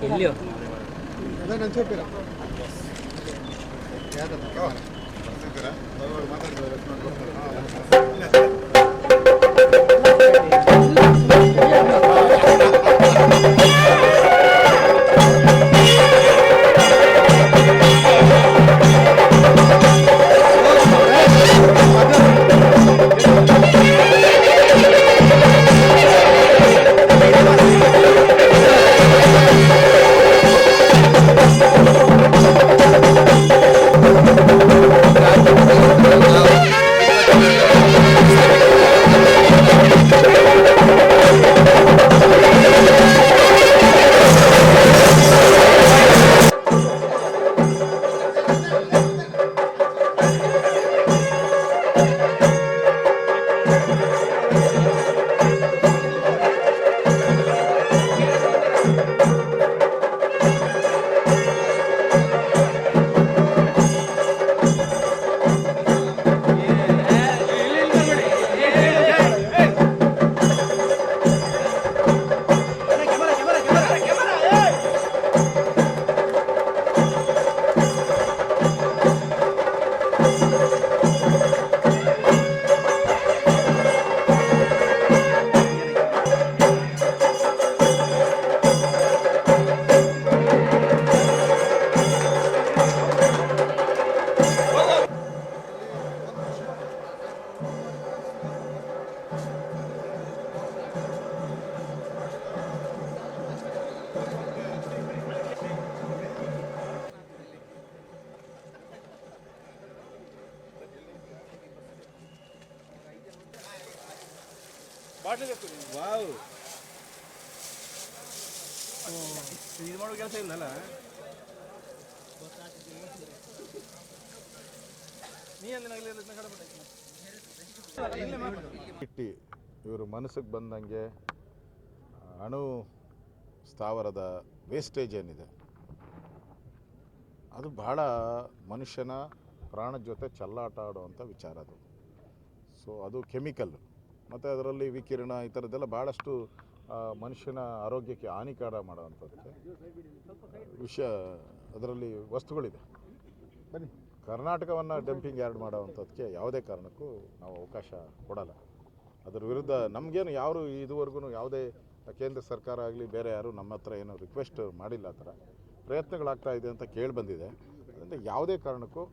ಎಲ್ಲಿಯೋ ವಾವ್ ಇದು ಮಾಡೋ ಕೆಲಸ ಇಲ್ಲಲ್ಲ ಇವರು ಮನಸ್ಸಿಗೆ ಬಂದಂಗೆ ಅಣು ಸ್ಥಾವರದ ವೇಸ್ಟೇಜ್ ಏನಿದೆ ಅದು ಬಹಳ ಮನುಷ್ಯನ ಪ್ರಾಣದ ಜೊತೆ ಚೆಲ್ಲಾಟ ಆಡುವಂಥ ವಿಚಾರ ಅದು. ಸೊ ಅದು ಕೆಮಿಕಲ್ ಮತ್ತು ಅದರಲ್ಲಿ ವಿಕಿರಣ ಈ ಥರದ್ದೆಲ್ಲ ಭಾಳಷ್ಟು ಮನುಷ್ಯನ ಆರೋಗ್ಯಕ್ಕೆ ಹಾನಿಕಾರ ಮಾಡುವಂಥದ್ದಕ್ಕೆ ವಿಷಯ ಅದರಲ್ಲಿ ವಸ್ತುಗಳಿದೆ. ಬನ್ನಿ, ಕರ್ನಾಟಕವನ್ನು ಡಂಪಿಂಗ್ ಯಾರ್ಡ್ ಮಾಡೋವಂಥದ್ದಕ್ಕೆ ಯಾವುದೇ ಕಾರಣಕ್ಕೂ ನಾವು ಅವಕಾಶ ಕೊಡಲ್ಲ. ಅದರ ವಿರುದ್ಧ ನಮಗೇನು ಯಾರು ಇದುವರೆಗೂ ಯಾವುದೇ ಕೇಂದ್ರ ಸರ್ಕಾರ ಆಗಲಿ ಬೇರೆ ಯಾರು ನಮ್ಮ ಹತ್ರ ಏನೋ ರಿಕ್ವೆಸ್ಟ್ ಮಾಡಿಲ್ಲ. ಆ ಥರ ಪ್ರಯತ್ನಗಳಾಗ್ತಾ ಇದೆ ಅಂತ ಕೇಳಿಬಂದಿದೆ. ಅದರಿಂದ ಯಾವುದೇ ಕಾರಣಕ್ಕೂ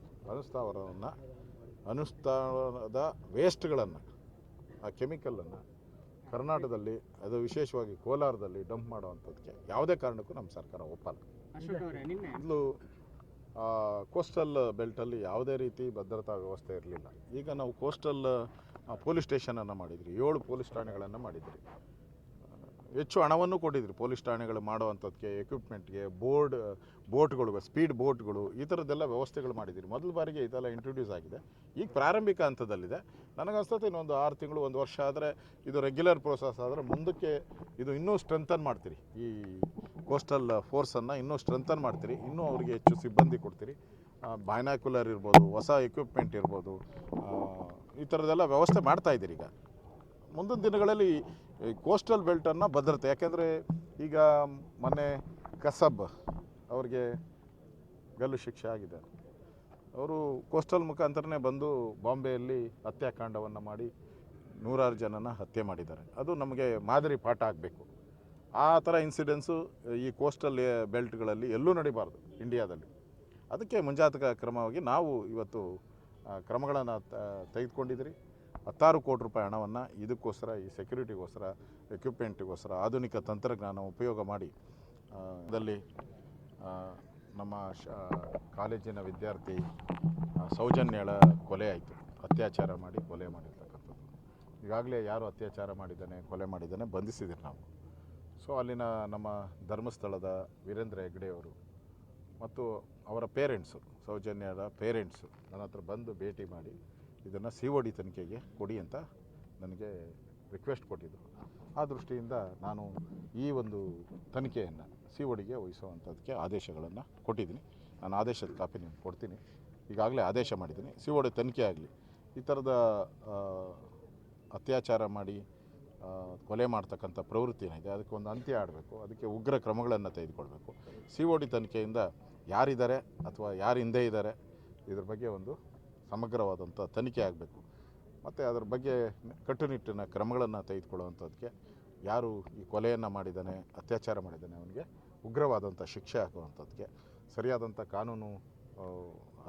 ಅನುಷ್ಠಾನದ ವೇಸ್ಟ್ಗಳನ್ನು, ಆ ಕೆಮಿಕಲನ್ನು ಕರ್ನಾಟಕದಲ್ಲಿ, ಅದು ವಿಶೇಷವಾಗಿ ಕೋಲಾರದಲ್ಲಿ ಡಂಪ್ ಮಾಡುವಂಥದ್ದಕ್ಕೆ ಯಾವುದೇ ಕಾರಣಕ್ಕೂ ನಮ್ಮ ಸರ್ಕಾರ ಒಪ್ಪಲ್ಲ. ಮೊದಲು ಕೋಸ್ಟಲ್ ಬೆಲ್ಟಲ್ಲಿ ಯಾವುದೇ ರೀತಿ ಭದ್ರತಾ ವ್ಯವಸ್ಥೆ ಇರಲಿಲ್ಲ. ಈಗ ನಾವು ಕೋಸ್ಟಲ್ ಪೊಲೀಸ್ ಸ್ಟೇಷನನ್ನು ಮಾಡಿದ್ರಿ, 7 ಪೊಲೀಸ್ ಠಾಣೆಗಳನ್ನು ಮಾಡಿದ್ರಿ, ಹೆಚ್ಚು ಹಣವನ್ನು ಕೊಟ್ಟಿದ್ರಿ ಪೊಲೀಸ್ ಠಾಣೆಗಳು ಮಾಡುವಂಥದ್ದಕ್ಕೆ, ಎಕ್ವಿಪ್ಮೆಂಟ್ಗೆ, ಬೋಟ್ಗಳು, ಸ್ಪೀಡ್ ಬೋಟ್ಗಳು, ಈ ಥರದ್ದೆಲ್ಲ ವ್ಯವಸ್ಥೆಗಳು ಮಾಡಿದ್ದೀರಿ. ಮೊದಲ ಬಾರಿಗೆ ಇದೆಲ್ಲ ಇಂಟ್ರೊಡ್ಯೂಸ್ ಆಗಿದೆ. ಈಗ ಪ್ರಾರಂಭಿಕ ಹಂತದಲ್ಲಿದೆ. ನನಗನ್ಸುತ್ತೆ ಇನ್ನೊಂದು 6 ತಿಂಗಳು 1 ವರ್ಷ ಆದರೆ ಇದು ರೆಗ್ಯುಲರ್ ಪ್ರೋಸೆಸ್ ಆದರೆ ಮುಂದಕ್ಕೆ ಇದು ಇನ್ನೂ ಸ್ಟ್ರೆಂಥನ್ ಮಾಡ್ತೀರಿ. ಈ ಕೋಸ್ಟಲ್ ಫೋರ್ಸನ್ನು ಇನ್ನೂ ಸ್ಟ್ರೆಂಥನ್ ಮಾಡ್ತೀರಿ. ಇನ್ನೂ ಅವರಿಗೆ ಹೆಚ್ಚು ಸಿಬ್ಬಂದಿ ಕೊಡ್ತೀರಿ. ಬೈನಾಕ್ಯುಲರ್ ಇರ್ಬೋದು, ಹೊಸ ಎಕ್ವಿಪ್ಮೆಂಟ್ ಇರ್ಬೋದು, ಈ ಥರದ್ದೆಲ್ಲ ವ್ಯವಸ್ಥೆ ಮಾಡ್ತಾಯಿದ್ದೀರಿ. ಈಗ ಮುಂದಿನ ದಿನಗಳಲ್ಲಿ ಕೋಸ್ಟಲ್ ಬೆಲ್ಟನ್ನು ಭದ್ರತೆ, ಯಾಕೆಂದರೆ ಈಗ ಮೊನ್ನೆ ಕಸಬ್ ಅವ್ರಿಗೆ ಗಲ್ಲು ಶಿಕ್ಷೆ ಆಗಿದೆ. ಅವರು ಕೋಸ್ಟಲ್ ಮುಖಾಂತರನೇ ಬಂದು ಬಾಂಬೆಯಲ್ಲಿ ಹತ್ಯಾಕಾಂಡವನ್ನು ಮಾಡಿ 100 ಜನನ ಹತ್ಯೆ ಮಾಡಿದ್ದಾರೆ. ಅದು ನಮಗೆ ಮಾದರಿ ಪಾಠ ಆಗಬೇಕು. ಆ ಥರ ಇನ್ಸಿಡೆನ್ಸು ಈ ಕೋಸ್ಟಲ್ ಬೆಲ್ಟ್ಗಳಲ್ಲಿ ಎಲ್ಲೂ ನಡಿಬಾರ್ದು ಇಂಡಿಯಾದಲ್ಲಿ. ಅದಕ್ಕೆ ಮುಂಜಾಗ್ರತಾ ಕ್ರಮವಾಗಿ ನಾವು ಇವತ್ತು ಕ್ರಮಗಳನ್ನು ತೆಗೆದುಕೊಂಡಿದ್ದೀರಿ. 16 ಕೋಟಿ ರೂಪಾಯಿ ಹಣವನ್ನು ಇದಕ್ಕೋಸ್ಕರ, ಈ ಸೆಕ್ಯೂರಿಟಿಗೋಸ್ಕರ, ಎಕ್ವಿಪ್ಮೆಂಟಿಗೋಸ್ಕರ ಆಧುನಿಕ ತಂತ್ರಜ್ಞಾನ ಉಪಯೋಗ ಮಾಡಿ ದಲ್ಲಿ ನಮ್ಮ ಕಾಲೇಜಿನ ವಿದ್ಯಾರ್ಥಿ ಸೌಜನ್ಯಳ ಕೊಲೆ ಆಯಿತು. ಅತ್ಯಾಚಾರ ಮಾಡಿ ಕೊಲೆ ಮಾಡಿರ್ತಕ್ಕಂಥದ್ದು. ಈಗಾಗಲೇ ಯಾರು ಅತ್ಯಾಚಾರ ಮಾಡಿದ್ದಾನೆ, ಕೊಲೆ ಮಾಡಿದ್ದಾನೆ ಬಂಧಿಸಿದ್ದೀರಿ ನಾವು. ಸೊ ಅಲ್ಲಿನ ನಮ್ಮ ಧರ್ಮಸ್ಥಳದ ವೀರೇಂದ್ರ ಹೆಗ್ಡೆಯವರು ಮತ್ತು ಅವರ ಪೇರೆಂಟ್ಸು, ಸೌಜನ್ಯದ ಪೇರೆಂಟ್ಸು ನನ್ನ ಹತ್ರ ಬಂದು ಭೇಟಿ ಮಾಡಿ ಇದನ್ನು COD ತನಿಖೆಗೆ ಕೊಡಿ ಅಂತ ನನಗೆ ರಿಕ್ವೆಸ್ಟ್ ಕೊಟ್ಟಿದ್ದರು. ಆ ದೃಷ್ಟಿಯಿಂದ ನಾನು ಈ ಒಂದು ತನಿಖೆಯನ್ನು CODಗೆ ವಹಿಸುವಂಥದ್ದಕ್ಕೆ ಆದೇಶಗಳನ್ನು ಕೊಟ್ಟಿದ್ದೀನಿ. ನಾನು ಆದೇಶದ ಕಾಪಿ ನಿಮ್ಗೆ ಕೊಡ್ತೀನಿ. ಈಗಾಗಲೇ ಆದೇಶ ಮಾಡಿದ್ದೀನಿ. COD ತನಿಖೆ ಆಗಲಿ, ಈ ಥರದ ಅತ್ಯಾಚಾರ ಮಾಡಿ ಕೊಲೆ ಮಾಡ್ತಕ್ಕಂಥ ಪ್ರವೃತ್ತಿ ಏನಿದೆ ಅದಕ್ಕೆ ಒಂದು ಅಂತ್ಯ ಆಡಬೇಕು. ಅದಕ್ಕೆ ಉಗ್ರ ಕ್ರಮಗಳನ್ನು ತೆಗೆದುಕೊಳ್ಬೇಕು. COD ತನಿಖೆಯಿಂದ ಯಾರಿದ್ದಾರೆ ಅಥವಾ ಯಾರು ಹಿಂದೆ ಇದ್ದಾರೆ ಇದ್ರ ಬಗ್ಗೆ ಒಂದು ಸಮಗ್ರವಾದಂಥ ತನಿಖೆ ಆಗಬೇಕು. ಮತ್ತು ಅದರ ಬಗ್ಗೆ ಕಟ್ಟುನಿಟ್ಟಿನ ಕ್ರಮಗಳನ್ನು ತೆಗೆದುಕೊಳ್ಳುವಂಥದ್ದಕ್ಕೆ ಯಾರು ಈ ಕೊಲೆಯನ್ನು ಮಾಡಿದ್ದಾನೆ, ಅತ್ಯಾಚಾರ ಮಾಡಿದ್ದಾನೆ, ಅವನಿಗೆ ಉಗ್ರವಾದಂಥ ಶಿಕ್ಷೆ ಆಗುವಂಥದ್ದಕ್ಕೆ ಸರಿಯಾದಂಥ ಕಾನೂನು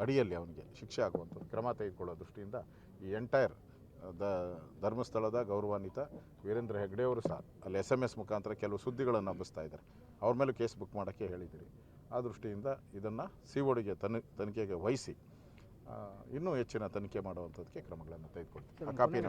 ಅಡಿಯಲ್ಲಿ ಅವನಿಗೆ ಶಿಕ್ಷೆ ಆಗುವಂಥದ್ದು ಕ್ರಮ ತೆಗೆದುಕೊಳ್ಳೋ ದೃಷ್ಟಿಯಿಂದ ಈ ಎಂಟೈರ್ ಧರ್ಮಸ್ಥಳದ ಗೌರವಾನ್ವಿತ ವೀರೇಂದ್ರ ಹೆಗ್ಡೆ ಅವರು ಸಹ ಅಲ್ಲಿ SMS ಮುಖಾಂತರ ಕೆಲವು ಸುದ್ದಿಗಳನ್ನು ಹಬ್ಬಿಸ್ತಾ ಇದ್ದಾರೆ. ಅವ್ರ ಮೇಲೂ ಕೇಸ್ ಬುಕ್ ಮಾಡೋಕ್ಕೆ ಹೇಳಿದ್ದೀರಿ. ಆ ದೃಷ್ಟಿಯಿಂದ ಇದನ್ನು CODಗೆ ತನಿಖೆಗೆ ವಹಿಸಿ ಇನ್ನೂ ಹೆಚ್ಚಿನ ತನಿಖೆ ಮಾಡುವಂಥದ್ದಕ್ಕೆ ಕ್ರಮಗಳನ್ನು ತೆಗೆದುಕೊಳ್ತೀವಿ. ಆ ಕಾಪಿನ